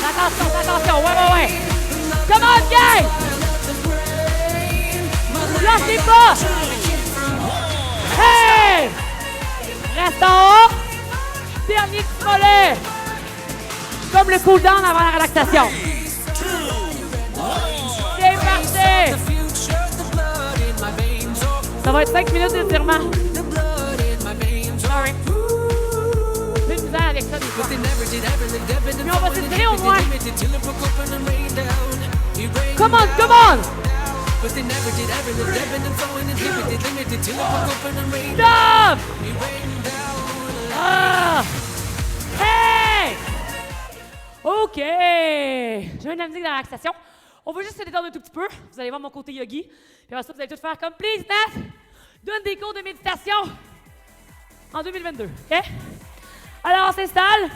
Attention, ouais. Come on, gang! Lâchez pas! Hey! Reste en haut. Dernier petit mollet. Comme le cool-down avant la relaxation. C'est parti! Ça va être 5 minutes d'étirement. Sorry. Plus de misère avec ça des fois. Mais on va s'étirer au moins. Come on, come on! Stop! Ah! Hey! OK! Je mets de la musique de relaxation. On va juste se détendre un tout petit peu. Vous allez voir mon côté yogi. Puis après ça, vous allez tout faire comme Please, Nat! Donne des cours de méditation en 2022. OK? Alors, on s'installe.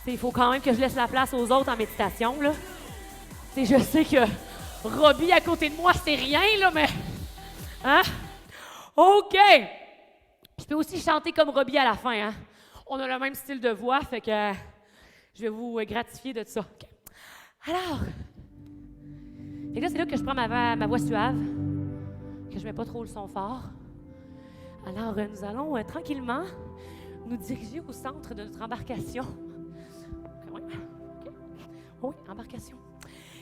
Il faut quand même que je laisse la place aux autres en méditation, là. Je sais que Robbie à côté de moi, c'est rien, là, mais... Hein? OK! Je peux aussi chanter comme Robbie à la fin, hein? On a le même style de voix, fait que je vais vous gratifier de ça. Okay. Alors... Et là, c'est là que je prends ma voix suave, que je mets pas trop le son fort. Alors, nous allons tranquillement nous diriger au centre de notre embarcation. Okay. Oui, embarcation.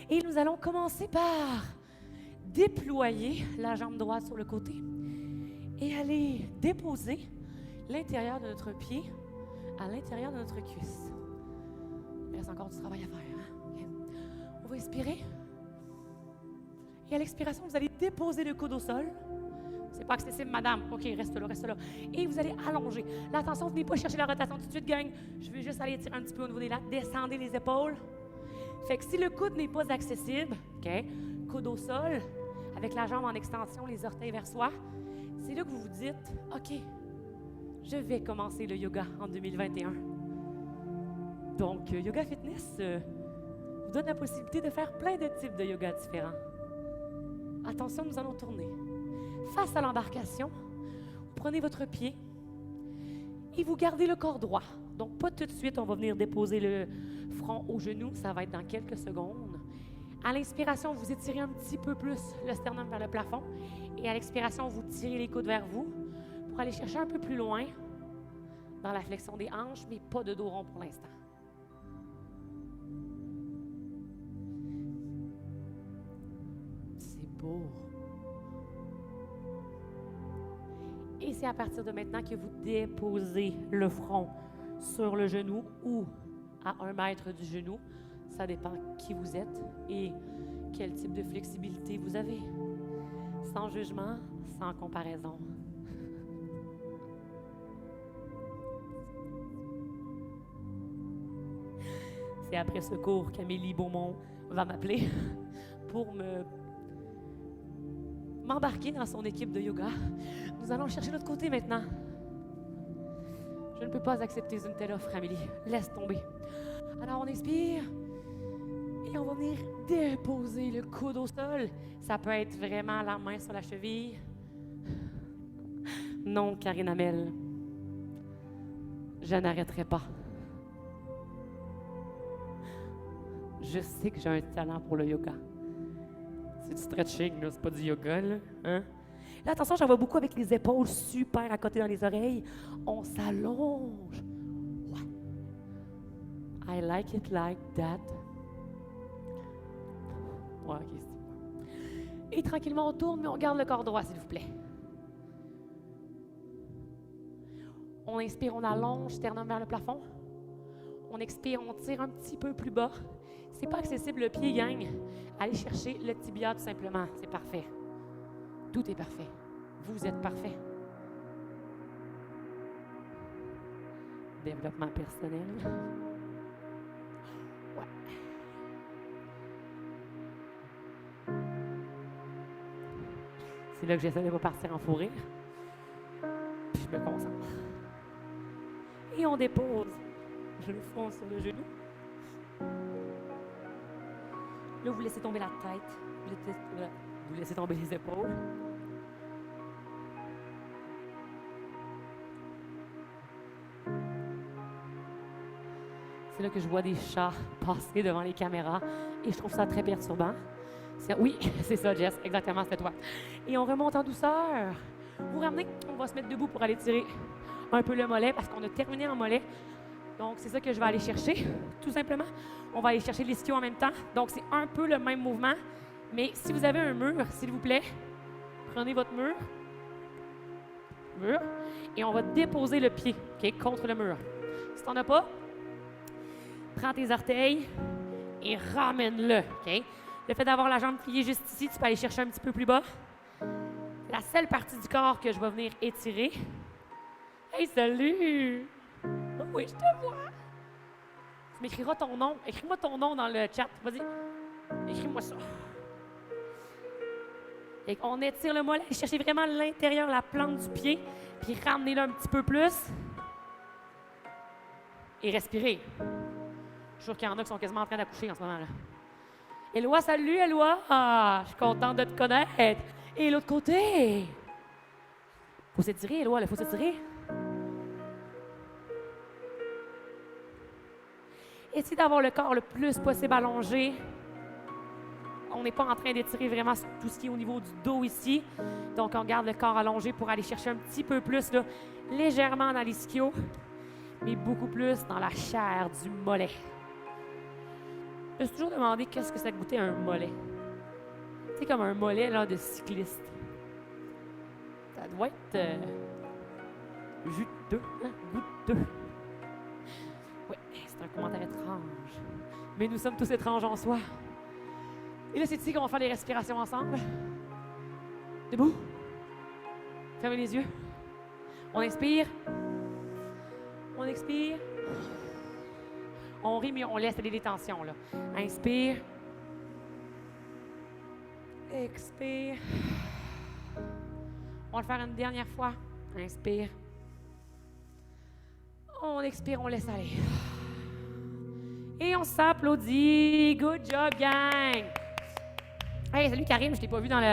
Et nous allons commencer par déployer la jambe droite sur le côté et aller déposer l'intérieur de notre pied à l'intérieur de notre cuisse. Il reste encore du travail à faire. Hein? Okay. On va expirer. Et à l'expiration, vous allez déposer le coude au sol. C'est pas accessible, madame. OK, reste là. Et vous allez allonger. Là, attention, venez pas chercher la rotation tout de suite, gang. Je vais juste aller tirer un petit peu au niveau des lattes. Descendez les épaules. Fait que si le coude n'est pas accessible, OK, coude au sol, avec la jambe en extension, les orteils vers soi, c'est là que vous vous dites, OK, je vais commencer le yoga en 2021. Donc, Yoga Fitness vous donne la possibilité de faire plein de types de yoga différents. Attention, nous allons tourner. Face à l'embarcation, vous prenez votre pied et vous gardez le corps droit. Donc, pas tout de suite, on va venir déposer le front au genou. Ça va être dans quelques secondes. À l'inspiration, vous étirez un petit peu plus le sternum vers le plafond. Et à l'expiration, vous tirez les coudes vers vous pour aller chercher un peu plus loin dans la flexion des hanches, mais pas de dos rond pour l'instant. C'est beau. Et c'est à partir de maintenant que vous déposez le front sur le genou ou à 1 mètre du genou. Ça dépend qui vous êtes et quel type de flexibilité vous avez. Sans jugement, sans comparaison. C'est après ce cours qu'Amélie Beaumont va m'appeler pour m'embarquer dans son équipe de yoga. Nous allons chercher l'autre côté maintenant. Je ne peux pas accepter une telle offre, Amélie. Laisse tomber. Alors, on expire et on va venir déposer le coude au sol. Ça peut être vraiment la main sur la cheville. Non, Karine Hamel. Je n'arrêterai pas. Je sais que j'ai un talent pour le yoga. C'est du stretching, là, c'est pas du yoga, là. Hein? Là, attention, j'en vois beaucoup avec les épaules super à côté dans les oreilles. On s'allonge. Ouais. I like it like that. Ouais, OK, c'est bon. Et tranquillement, on tourne, mais on garde le corps droit, s'il vous plaît. On inspire, on allonge, sternum vers le plafond. On expire, on tire un petit peu plus bas. C'est pas accessible, le pied gagne. Allez chercher le tibia tout simplement. C'est parfait. Tout est parfait. Vous êtes parfait. Développement personnel. Ouais. C'est là que j'essaie de ne pas partir en fou rire. Puis je me concentre. Et on dépose le front sur le genou. Là, vous laissez tomber la tête. Vous laissez tomber les épaules. C'est là que je vois des chats passer devant les caméras et je trouve ça très perturbant. Oui, c'est ça, Jess, exactement, c'était toi. Et on remonte en douceur. Vous ramenez, on va se mettre debout pour aller tirer un peu le mollet parce qu'on a terminé en mollet. Donc, c'est ça que je vais aller chercher, tout simplement. On va aller chercher l'ischio en même temps. Donc, c'est un peu le même mouvement. Mais si vous avez un mur, s'il vous plaît, prenez votre mur. Et on va déposer le pied, OK, contre le mur. Si tu n'en as pas, prends tes orteils et ramène-le, OK? Le fait d'avoir la jambe pliée juste ici, tu peux aller chercher un petit peu plus bas. C'est la seule partie du corps que je vais venir étirer. Hey, salut! Oh oui, je te vois! Tu m'écriras ton nom. Écris-moi ton nom dans le chat. Vas-y, écris-moi ça. Et on étire le mollet, cherchez vraiment l'intérieur, la plante du pied, puis ramenez-le un petit peu plus. Et respirez. Je suis sûr qu'il y en a qui sont quasiment en train d'accoucher en ce moment-là. Éloi, salut, Éloi! Ah, je suis contente de te connaître. Et l'autre côté. Faut s'étirer, Éloi, il faut s'étirer. Essayez d'avoir le corps le plus possible allongé. On n'est pas en train d'étirer vraiment tout ce qui est au niveau du dos ici. Donc, on garde le corps allongé pour aller chercher un petit peu plus, là, légèrement dans l'ischio, mais beaucoup plus dans la chair du mollet. Je me suis toujours demandé qu'est-ce que ça goûtait un mollet. C'est comme un mollet là, de cycliste. Ça doit être juteux, hein? Goûteux. Oui, c'est un commentaire étrange. Mais nous sommes tous étranges en soi. Et là, c'est ici qu'on va faire les respirations ensemble. Debout. Fermez les yeux. On inspire. On expire. On rit, mais on laisse aller les tensions, là. Inspire. Expire. On va le faire une dernière fois. Inspire. On expire, on laisse aller. Et on s'applaudit. Good job, gang! Hey, salut Karim, je t'ai pas vu dans le...